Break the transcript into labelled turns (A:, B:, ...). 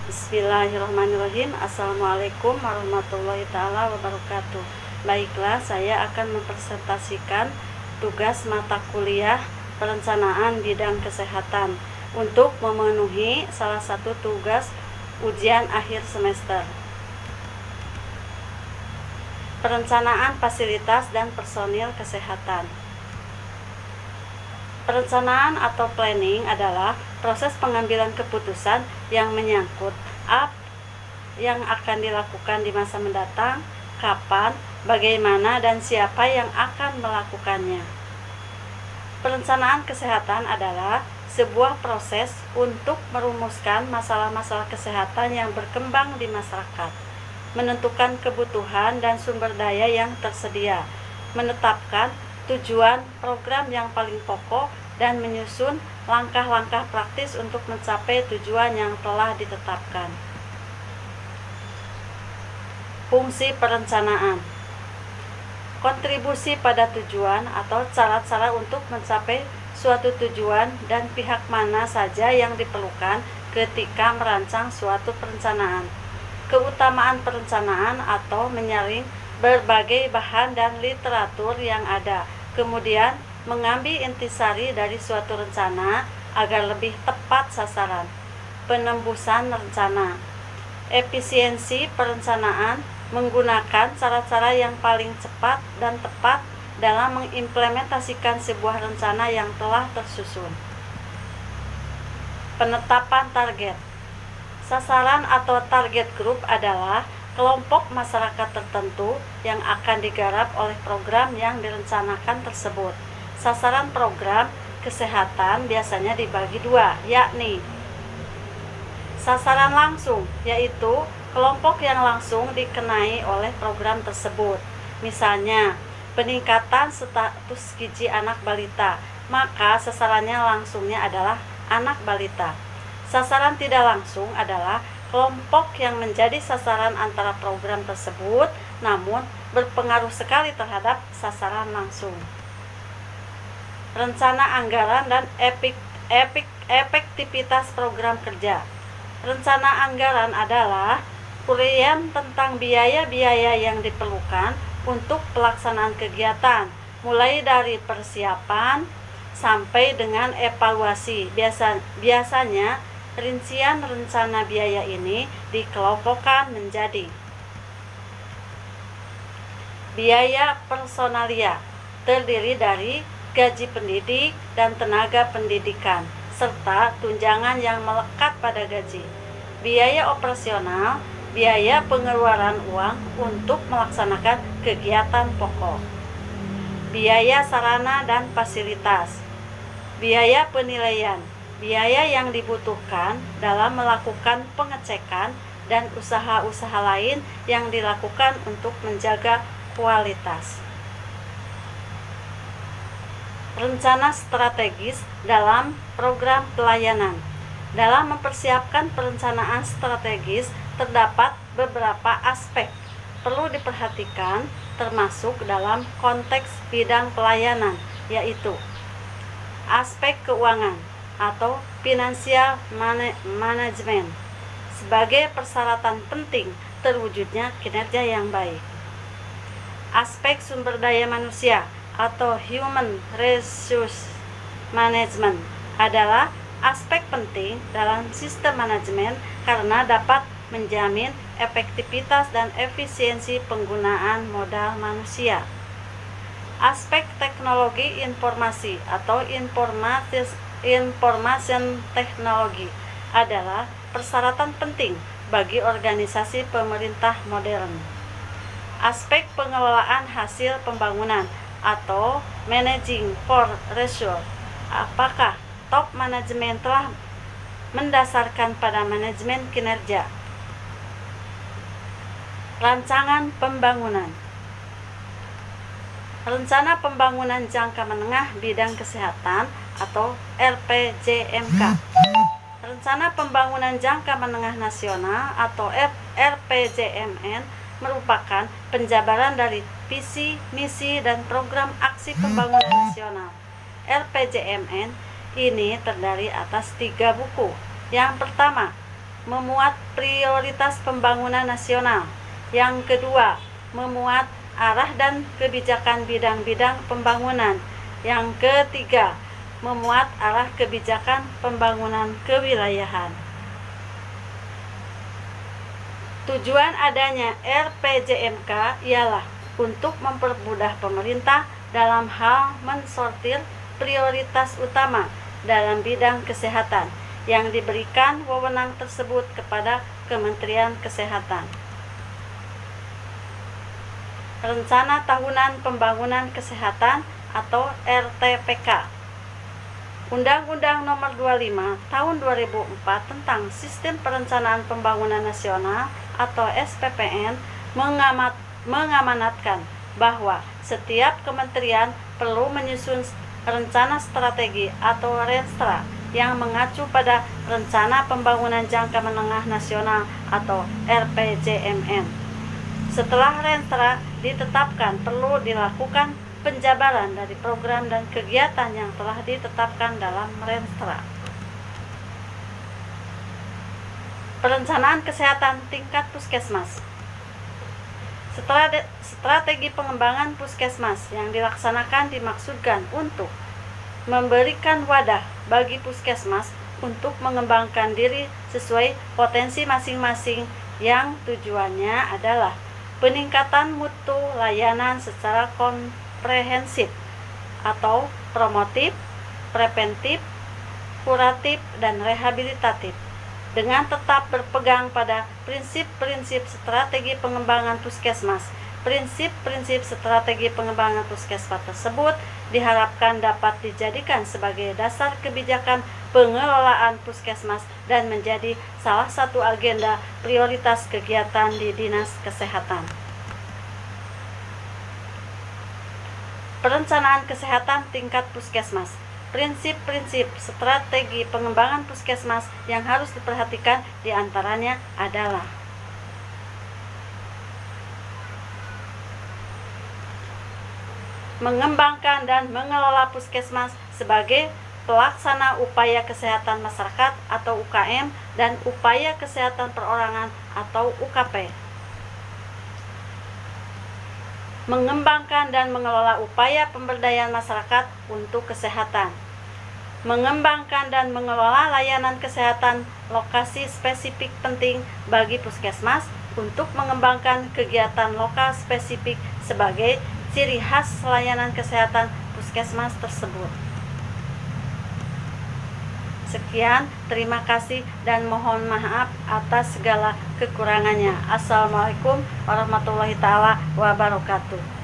A: Bismillahirrahmanirrahim. Assalamualaikum warahmatullahi ta'ala wabarakatuh. Baiklah, saya akan mempresentasikan tugas mata kuliah perencanaan bidang kesehatan untuk memenuhi salah satu tugas ujian akhir semester. Perencanaan fasilitas dan personil kesehatan. Perencanaan atau planning adalah proses pengambilan keputusan yang menyangkut apa yang akan dilakukan di masa mendatang, kapan, bagaimana, dan siapa yang akan melakukannya. Perencanaan kesehatan adalah sebuah proses untuk merumuskan masalah-masalah kesehatan yang berkembang di masyarakat, menentukan kebutuhan dan sumber daya yang tersedia, menetapkan tujuan program yang paling pokok, dan menyusun langkah-langkah praktis untuk mencapai tujuan yang telah ditetapkan. Fungsi perencanaan. Kontribusi pada tujuan atau cara-cara untuk mencapai suatu tujuan dan pihak mana saja yang diperlukan ketika merancang suatu perencanaan. Keutamaan perencanaan atau menyaring berbagai bahan dan literatur yang ada, kemudian mengambil intisari dari suatu rencana agar lebih tepat sasaran. Penembusan rencana. Efisiensi perencanaan menggunakan cara-cara yang paling cepat dan tepat dalam mengimplementasikan sebuah rencana yang telah tersusun. Penetapan target. Sasaran atau target group adalah kelompok masyarakat tertentu yang akan digarap oleh program yang direncanakan tersebut. Sasaran program kesehatan biasanya dibagi dua, yakni sasaran langsung, yaitu kelompok yang langsung dikenai oleh program tersebut. Misalnya, peningkatan status gizi anak balita, maka sasarannya langsungnya adalah anak balita. Sasaran tidak langsung adalah kelompok yang menjadi sasaran antara program tersebut, namun berpengaruh sekali terhadap sasaran langsung. Rencana anggaran dan efektivitas program kerja. Rencana anggaran adalah uraian tentang biaya-biaya yang diperlukan untuk pelaksanaan kegiatan, mulai dari persiapan sampai dengan evaluasi. Biasanya rincian rencana biaya ini dikelompokkan menjadi biaya personalia, terdiri dari gaji pendidik dan tenaga pendidikan, serta tunjangan yang melekat pada gaji. Biaya operasional, biaya pengeluaran uang untuk melaksanakan kegiatan pokok. Biaya sarana dan fasilitas. Biaya penilaian, biaya yang dibutuhkan dalam melakukan pengecekan dan usaha-usaha lain yang dilakukan untuk menjaga kualitas. Rencana strategis dalam program pelayanan. Dalam mempersiapkan perencanaan strategis, terdapat beberapa aspek perlu diperhatikan, termasuk dalam konteks bidang pelayanan, yaitu aspek keuangan atau financial management sebagai persyaratan penting terwujudnya kinerja yang baik. Aspek sumber daya manusia atau human resource management adalah aspek penting dalam sistem manajemen karena dapat menjamin efektivitas dan efisiensi penggunaan modal manusia. Aspek teknologi informasi atau information technology adalah persyaratan penting bagi organisasi pemerintah modern. Aspek pengelolaan hasil pembangunan atau managing for result, apakah top manajemen telah mendasarkan pada manajemen kinerja. Rancangan pembangunan. Rencana pembangunan jangka menengah bidang kesehatan atau RPJMK. Rencana pembangunan jangka menengah nasional atau RPJMN merupakan penjabaran dari visi, misi, dan program aksi pembangunan nasional. RPJMN ini terdiri atas 3 buku. Yang pertama, memuat prioritas pembangunan nasional. Yang kedua, memuat arah dan kebijakan bidang-bidang pembangunan. Yang ketiga, memuat arah kebijakan pembangunan kewilayahan. Tujuan adanya RPJMK ialah untuk mempermudah pemerintah dalam hal mensortir prioritas utama dalam bidang kesehatan yang diberikan wewenang tersebut kepada Kementerian Kesehatan. Rencana Tahunan Pembangunan Kesehatan atau RTPK. Undang-Undang Nomor 25 Tahun 2004 tentang Sistem Perencanaan Pembangunan Nasional atau SPPN mengamanatkan bahwa setiap kementerian perlu menyusun rencana strategi atau Renstra yang mengacu pada Rencana Pembangunan Jangka Menengah Nasional atau RPJMN. Setelah Renstra ditetapkan, perlu dilakukan penjabaran dari program dan kegiatan yang telah ditetapkan dalam Renstra. Perencanaan kesehatan tingkat puskesmas. Strategi pengembangan puskesmas yang dilaksanakan dimaksudkan untuk memberikan wadah bagi puskesmas untuk mengembangkan diri sesuai potensi masing-masing yang tujuannya adalah peningkatan mutu layanan secara komprehensif atau promotif, preventif, kuratif, dan rehabilitatif dengan tetap berpegang pada prinsip-prinsip strategi pengembangan puskesmas. Prinsip-prinsip strategi pengembangan puskesmas tersebut diharapkan dapat dijadikan sebagai dasar kebijakan pengelolaan puskesmas dan menjadi salah satu agenda prioritas kegiatan di Dinas Kesehatan. Perencanaan kesehatan tingkat puskesmas. Prinsip-prinsip strategi pengembangan puskesmas yang harus diperhatikan diantaranya adalah mengembangkan dan mengelola puskesmas sebagai pelaksana upaya kesehatan masyarakat atau UKM dan upaya kesehatan perorangan atau UKP. Mengembangkan dan mengelola upaya pemberdayaan masyarakat untuk kesehatan. Mengembangkan dan mengelola layanan kesehatan lokasi spesifik penting bagi puskesmas untuk mengembangkan kegiatan lokal spesifik sebagai ciri khas layanan kesehatan puskesmas tersebut. Sekian, terima kasih dan mohon maaf atas segala kekurangannya. Assalamualaikum warahmatullahi wabarakatuh.